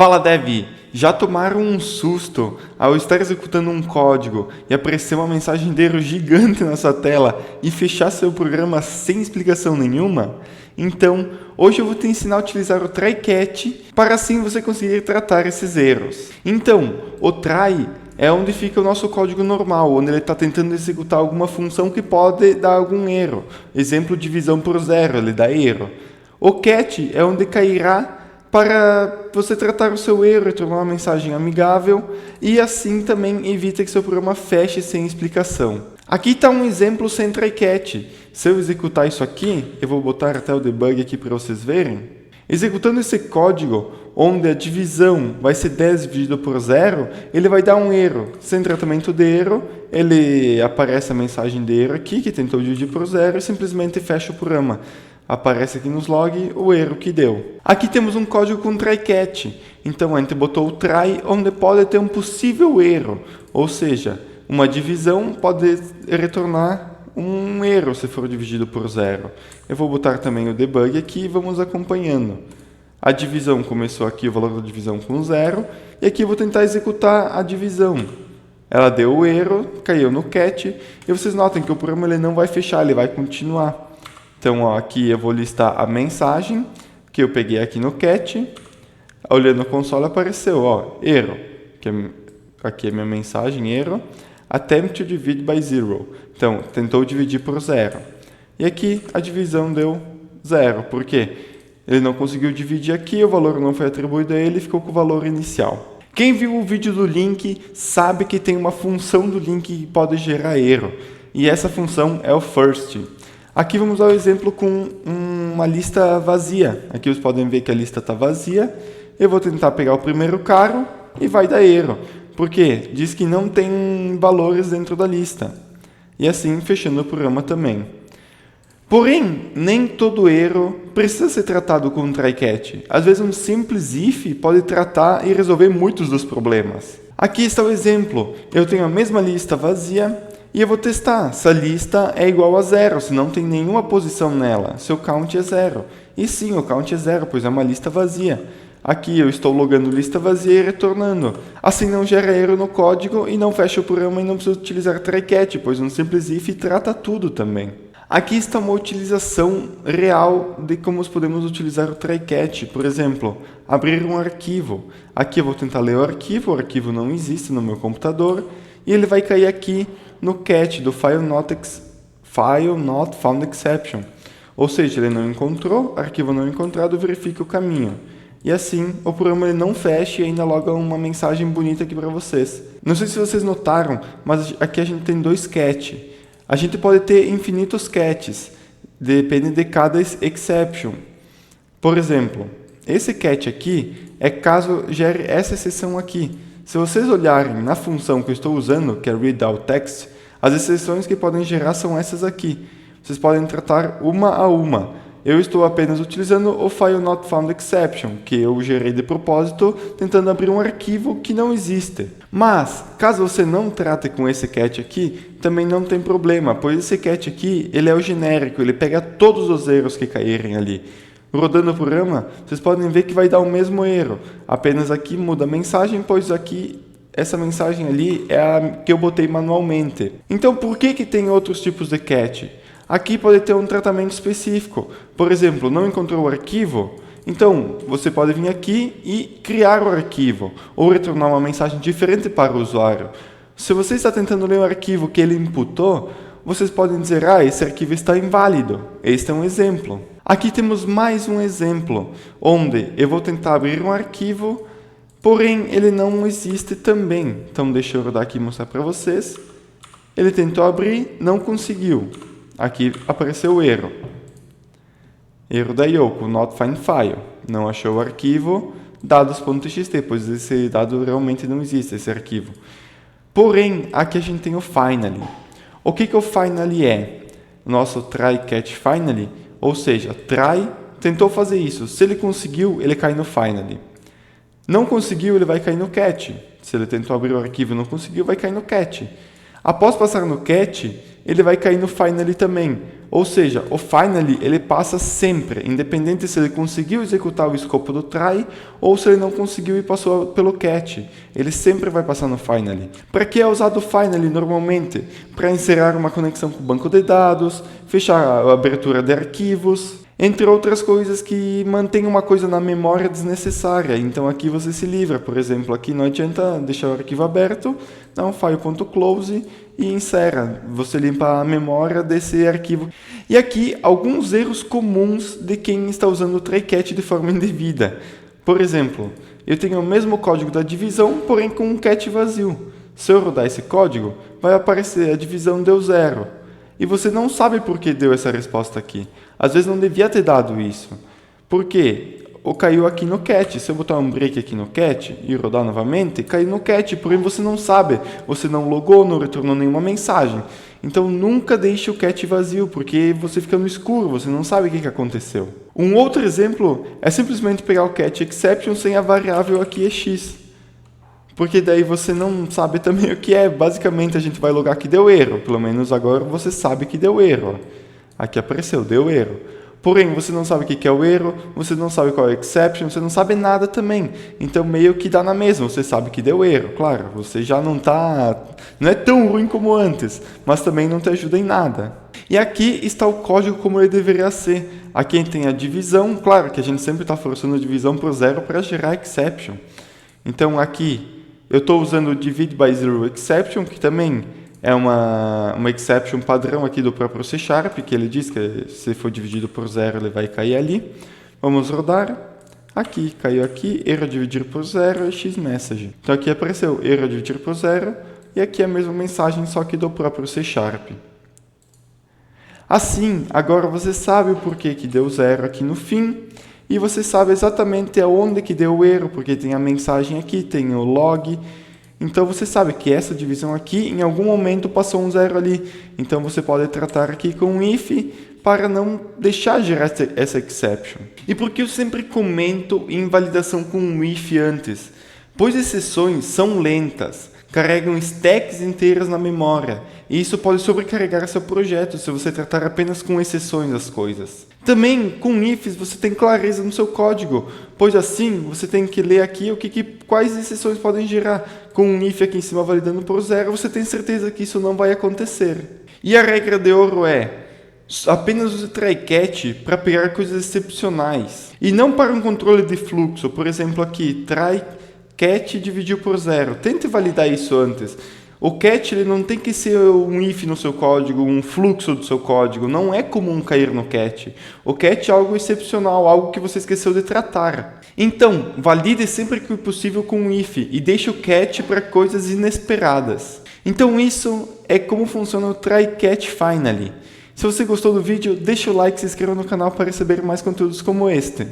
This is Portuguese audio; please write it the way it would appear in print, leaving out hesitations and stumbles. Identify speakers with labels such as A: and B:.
A: Fala Dev, já tomaram um susto ao estar executando um código e aparecer uma mensagem de erro gigante na sua tela e fechar seu programa sem explicação nenhuma? Então, hoje eu vou te ensinar a utilizar o try-catch para assim você conseguir tratar esses erros. Então, o try é onde fica o nosso código normal, onde ele está tentando executar alguma função que pode dar algum erro. Exemplo, divisão por zero, ele dá erro. O catch é onde cairá para você tratar o seu erro e tornar uma mensagem amigável e assim também evita que seu programa feche sem explicação. Aqui está um exemplo sem try-catch. Se eu executar isso aqui, eu vou botar até o debug aqui para vocês verem. Executando esse código, onde a divisão vai ser 10 dividido por 0, ele vai dar um erro. Sem tratamento de erro, ele aparece a mensagem de erro aqui, que tentou dividir por 0, e simplesmente fecha o programa. Aparece aqui nos log o erro que deu. Aqui temos um código com try-catch. Então, a gente botou o try onde pode ter um possível erro. Ou seja, uma divisão pode retornar um erro se for dividido por 0. Eu vou botar também o debug aqui e vamos acompanhando. A divisão começou aqui, o valor da divisão com 0. E aqui eu vou tentar executar a divisão. Ela deu o erro, caiu no catch. E vocês notem que o programa ele não vai fechar, ele vai continuar. Então, ó, aqui eu vou listar a mensagem que eu peguei aqui no catch. Olhando no console apareceu, ó, erro. Aqui é minha mensagem, erro. Attempt to divide by 0. Então, tentou dividir por 0. E aqui a divisão deu 0. Por quê? Ele não conseguiu dividir aqui, o valor não foi atribuído a ele, ficou com o valor inicial. Quem viu o vídeo do link sabe que tem uma função do link que pode gerar erro. E essa função é o first. Aqui vamos dar o exemplo com uma lista vazia. Aqui vocês podem ver que a lista está vazia. Eu vou tentar pegar o primeiro carro e vai dar erro. Por quê? Diz que não tem valores dentro da lista. E assim fechando o programa também. Porém, nem todo erro precisa ser tratado com um try-catch. Às vezes um simples if pode tratar e resolver muitos dos problemas. Aqui está o exemplo. Eu tenho a mesma lista vazia. E eu vou testar se a lista é igual a 0, se não tem nenhuma posição nela, se o count é 0. E sim, o count é 0, pois é uma lista vazia. Aqui eu estou logando lista vazia e retornando. Assim não gera erro no código e não fecha o programa e não precisa utilizar try-catch, pois um simples if trata tudo também. Aqui está uma utilização real de como podemos utilizar o try-catch. Por exemplo, abrir um arquivo. Aqui eu vou tentar ler o arquivo não existe no meu computador. E ele vai cair aqui no catch do File Not Found Exception. Ou seja, ele não encontrou, arquivo não encontrado, verifica o caminho. E assim, o programa ele não fecha e ainda loga uma mensagem bonita aqui para vocês. Não sei se vocês notaram, mas aqui a gente tem 2 catch. A gente pode ter infinitos catches, depende de cada exception. Por exemplo, esse catch aqui é caso gere essa exceção aqui. Se vocês olharem na função que eu estou usando, que é readoutText, as exceções que podem gerar são essas aqui. Vocês podem tratar uma a uma. Eu estou apenas utilizando o File Not Found Exception, que eu gerei de propósito, tentando abrir um arquivo que não existe. Mas, caso você não trate com esse catch aqui, também não tem problema, pois esse catch aqui ele é o genérico, ele pega todos os erros que caírem ali. Rodando o programa, vocês podem ver que vai dar o mesmo erro. Apenas aqui muda a mensagem, pois aqui essa mensagem ali é a que eu botei manualmente. Então, por que tem outros tipos de catch? Aqui pode ter um tratamento específico. Por exemplo, não encontrou o arquivo? Então, você pode vir aqui e criar o arquivo, ou retornar uma mensagem diferente para o usuário. Se você está tentando ler o arquivo que ele imputou, vocês podem dizer, esse arquivo está inválido. Este é um exemplo. Aqui temos mais um exemplo, onde eu vou tentar abrir um arquivo, porém ele não existe também. Então deixa eu rodar aqui e mostrar para vocês. Ele tentou abrir, não conseguiu. Aqui apareceu o erro. Erro da Yoko, not find file. Não achou o arquivo dados.txt, pois esse dado realmente não existe, esse arquivo. Porém, aqui a gente tem o finally. O que o finally é? Nosso try-catch finally, ou seja, try tentou fazer isso. Se ele conseguiu, ele cai no finally. Não conseguiu, ele vai cair no catch. Se ele tentou abrir o arquivo e não conseguiu, vai cair no catch. Após passar no catch, ele vai cair no finally também. Ou seja, o finally ele passa sempre, independente se ele conseguiu executar o escopo do try ou se ele não conseguiu e passou pelo catch. Ele sempre vai passar no finally. Para que é usado o finally normalmente? Para inserir uma conexão com o banco de dados, fechar a abertura de arquivos, entre outras coisas que mantêm uma coisa na memória desnecessária. Então aqui você se livra. Por exemplo, aqui não adianta deixar o arquivo aberto, dá um file.close e insera. Você limpa a memória desse arquivo. E aqui alguns erros comuns de quem está usando o try-catch de forma indevida. Por exemplo, eu tenho o mesmo código da divisão, porém com um catch vazio. Se eu rodar esse código, vai aparecer a divisão deu 0. E você não sabe por que deu essa resposta aqui. Às vezes não devia ter dado isso. Por quê? Ou caiu aqui no catch. Se eu botar um break aqui no catch e rodar novamente, caiu no catch, porém você não sabe. Você não logou, não retornou nenhuma mensagem. Então nunca deixe o catch vazio, porque você fica no escuro, você não sabe o que aconteceu. Um outro exemplo é simplesmente pegar o catch exception sem a variável aqui é x. Porque daí você não sabe também o que é. Basicamente a gente vai logar que deu erro. Pelo menos agora você sabe que deu erro. Aqui apareceu, deu erro. Porém, você não sabe o que é o erro, você não sabe qual é o exception, você não sabe nada também. Então meio que dá na mesma, você sabe que deu erro. Claro, você já não é tão ruim como antes, mas também não te ajuda em nada. E aqui está o código como ele deveria ser. Aqui tem a divisão, claro que a gente sempre está forçando a divisão por 0 para gerar exception. Então aqui eu estou usando o divide by zero exception, que também é uma exception padrão aqui do próprio C#, que ele diz que se for dividido por 0 ele vai cair ali. Vamos rodar. Aqui, caiu aqui, erro dividir por 0 e xmessage. Então aqui apareceu erro dividir por 0 e aqui a mesma mensagem, só que do próprio C#. Assim, agora você sabe o porquê que deu 0 aqui no fim. E você sabe exatamente aonde que deu o erro, porque tem a mensagem aqui, tem o log. Então você sabe que essa divisão aqui, em algum momento, passou um 0 ali. Então você pode tratar aqui com um if para não deixar gerar essa exception. E por que eu sempre comento invalidação com um if antes? Pois exceções são lentas, carregam stacks inteiras na memória, e isso pode sobrecarregar seu projeto se você tratar apenas com exceções das coisas. Também, com ifs, você tem clareza no seu código, pois assim, você tem que ler aqui quais exceções podem gerar. Com um if aqui em cima validando por 0, você tem certeza que isso não vai acontecer. E a regra de ouro é: apenas use try-catch para pegar coisas excepcionais, e não para um controle de fluxo. Por exemplo, aqui, try-catch dividiu por 0. Tente validar isso antes. O catch ele não tem que ser um if no seu código, um fluxo do seu código. Não é comum cair no catch. O catch é algo excepcional, algo que você esqueceu de tratar. Então, valide sempre que possível com um if e deixe o catch para coisas inesperadas. Então isso é como funciona o try-catch finally. Se você gostou do vídeo, deixa o like e se inscreva no canal para receber mais conteúdos como este.